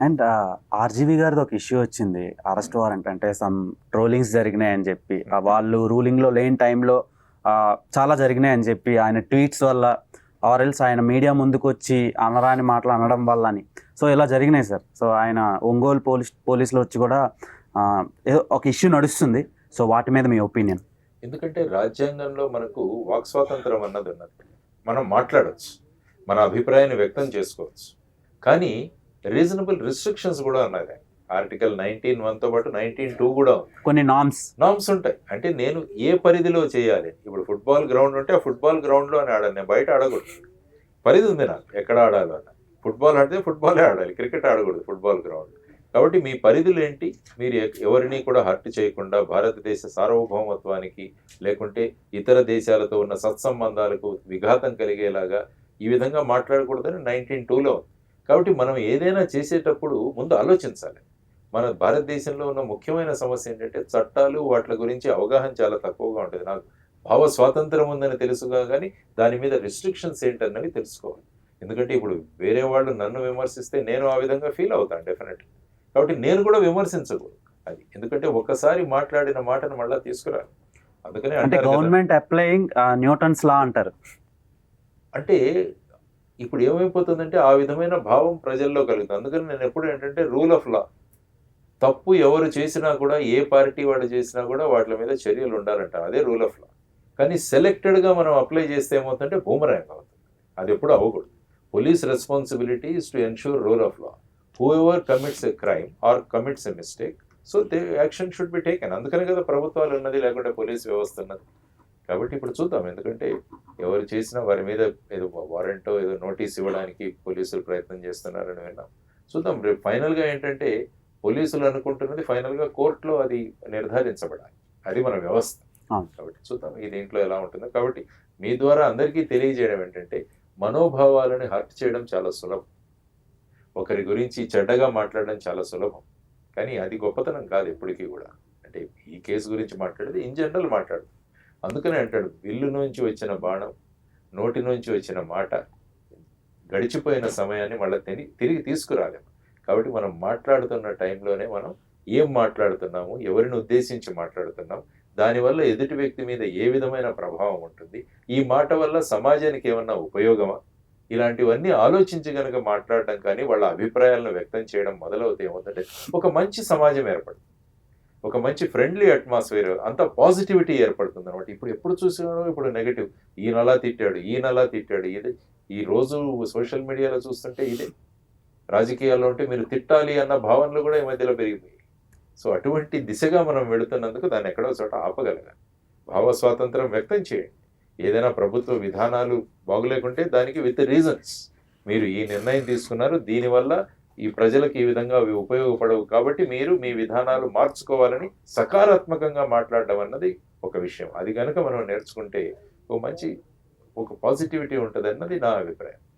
And RGV గారిది ఒక issue వచ్చింది, అరెస్ట్ వారెంట్ అంటే సమ్ ట్రోలింగ్స్ జరిగినాయి అని చెప్పి, వాళ్ళు రూలింగ్లో లేని టైంలో చాలా జరిగినాయి అని చెప్పి ఆయన ట్వీట్స్ వల్ల ఆర్ఎల్స్ ఆయన మీడియా ముందుకు వచ్చి అనరాని మాటలు అనడం వల్ల అని. సో ఇలా జరిగినాయి సార్. సో ఆయన ఒంగోలు పోలీసులు వచ్చి కూడా ఏదో ఒక ఇష్యూ నడుస్తుంది. సో వాటి మీద మీ ఒపీనియన్? ఎందుకంటే రాజ్యాంగంలో మనకు వాక్ స్వాతంత్రం అన్నది ఉన్నది. మనం మాట్లాడవచ్చు, మన అభిప్రాయాన్ని వ్యక్తం చేసుకోవచ్చు, కానీ రీజనబుల్ రిస్ట్రిక్షన్స్ కూడా ఉన్నాయి. ఆర్టికల్ 19(1)తో పాటు 19(2) కూడా ఉంది. కొన్ని నామ్స్ ఉంటాయి. అంటే నేను ఏ పరిధిలో చేయాలి, ఇప్పుడు ఫుట్బాల్ గ్రౌండ్ ఉంటే ఆ ఫుట్బాల్ గ్రౌండ్లో అని ఆడాలి, నేను బయట ఆడకూడదు. పరిధి ఉంది నాకు ఎక్కడ ఆడాలో అని. ఫుట్బాల్ ఆడితే ఫుట్బాలే ఆడాలి, క్రికెట్ ఆడకూడదు ఫుట్బాల్ గ్రౌండ్. కాబట్టి మీ పరిధులు ఏంటి, మీరు ఎవరిని కూడా హర్ట్ చేయకుండా భారతదేశ సార్వభౌమత్వానికి లేకుంటే ఇతర దేశాలతో ఉన్న సత్సంబంధాలకు విఘాతం కలిగేలాగా ఈ విధంగా మాట్లాడకూడదని 19(2)లో ఉంది. కాబట్టి మనం ఏదైనా చేసేటప్పుడు ముందు ఆలోచించాలి. మన భారతదేశంలో ఉన్న ముఖ్యమైన సమస్య ఏంటంటే చట్టాలు వాటి గురించి అవగాహన చాలా తక్కువగా ఉంటుంది. నాకు భావ స్వాతంత్రం ఉందని తెలుసుగా, కానీ దాని మీద రిస్ట్రిక్షన్స్ ఏంటన్నవి తెలుసుకోవాలి. ఎందుకంటే ఇప్పుడు వేరే వాళ్ళు నన్ను విమర్శిస్తే నేను ఆ విధంగా ఫీల్ అవుతాను డెఫినెట్గా. కాబట్టి నేను కూడా విమర్శించకూడదు అది. ఎందుకంటే ఒక్కసారి మాట్లాడిన మాటను మళ్ళీ తీసుకురాలి. అందుకని అంటే గవర్నమెంట్ అప్లయింగ్ న్యూటన్స్ లా అంటారు. అంటే ఇప్పుడు ఏమైపోతుందంటే ఆ విధమైన భావం ప్రజల్లో కలుగుతుంది. అందుకని నేను ఎప్పుడు ఏంటంటే రూల్ ఆఫ్ లా, తప్పు ఎవరు చేసినా కూడా ఏ పార్టీ వాడు చేసినా కూడా వాటి మీద చర్యలు ఉండాలంట, అదే రూల్ ఆఫ్ లా. కానీ సెలెక్టెడ్గా మనం అప్లై చేస్తే ఏమవుతుందంటే బూమరాంగ్ అవుతుంది. అది ఎప్పుడు అవ్వకూడదు. Police responsibility is to ensure rule of law. Whoever commits a crime are commits a mistake, so they action should be taken. అందుకనే కదా ప్రభుత్వాలు ఉన్నది, లేకుంటే పోలీస్ వ్యవస్థ ఉన్నది. కాబట్టి ఇప్పుడు చూద్దాం. ఎందుకంటే ఎవరు చేసినా వారి మీద ఏదో వారెంటో ఏదో నోటీస్ ఇవ్వడానికి పోలీసులు ప్రయత్నం చేస్తున్నారని విన్నాం. చూద్దాం. రేపు ఫైనల్గా ఏంటంటే పోలీసులు అనుకుంటున్నది ఫైనల్గా కోర్టులో అది నిర్ధారించబడాలి. అది మన వ్యవస్థ. కాబట్టి చూద్దాం ఈ దీంట్లో ఎలా ఉంటుందో. కాబట్టి మీ ద్వారా అందరికీ తెలియజేయడం ఏంటంటే మనోభావాలను హర్ట్ చేయడం చాలా సులభం, ఒకరి గురించి చెడ్డగా మాట్లాడడం చాలా సులభం, కానీ అది గొప్పతనం కాదు ఎప్పటికీ కూడా. అంటే ఈ కేసు గురించి మాట్లాడేది ఇన్ జనరల్ మాట్లాడు. అందుకనే అంటాడు, విల్లు నుంచి వచ్చిన బాణం, నోటి నుంచి వచ్చిన మాట గడిచిపోయిన సమయాన్ని మళ్ళీ తిరిగి తీసుకురాలేము. కాబట్టి మనం మాట్లాడుతున్న టైంలోనే మనం ఏం మాట్లాడుతున్నాము, ఎవరిని ఉద్దేశించి మాట్లాడుతున్నాం, దానివల్ల ఎదుటి వ్యక్తి మీద ఏ విధమైన ప్రభావం ఉంటుంది, ఈ మాట వల్ల సమాజానికి ఏమన్నా ఉపయోగమా, ఇలాంటివన్నీ ఆలోచించి కనుక మాట్లాడడం కానీ వాళ్ళ అభిప్రాయాలను వ్యక్తం చేయడం మొదలవుతే ఏమవుతుందంటే ఒక మంచి సమాజం ఏర్పడుతుంది, ఒక మంచి ఫ్రెండ్లీ అట్మాస్ఫియర్, అంత పాజిటివిటీ ఏర్పడుతుంది అనమాట. ఇప్పుడు ఎప్పుడు చూసినా ఇప్పుడు నెగటివ్, ఈయనలా తిట్టాడు, ఇదే ఈ రోజు సోషల్ మీడియాలో చూస్తుంటే ఇదే. రాజకీయాల్లో ఉంటే మీరు తిట్టాలి అన్న భావనలు కూడా ఈ మధ్యలో పెరిగిపోయాయి. సో అటువంటి దిశగా మనం వెళుతున్నందుకు దాన్ని ఎక్కడో చోట ఆపగలగాలి. భావ స్వాతంత్రం వ్యక్తం చేయండి. ఏదైనా ప్రభుత్వ విధానాలు బాగులేకుంటే దానికి విత్ రీజన్స్ మీరు ఈ నిర్ణయం తీసుకున్నారు, దీనివల్ల ఈ ప్రజలకు ఈ విధంగా అవి ఉపయోగపడవు, కాబట్టి మీరు మీ విధానాలు మార్చుకోవాలని సకారాత్మకంగా మాట్లాడడం అన్నది ఒక విషయం. అది కనుక మనం నేర్చుకుంటే ఒక పాజిటివిటీ ఉంటుంది అన్నది నా అభిప్రాయం.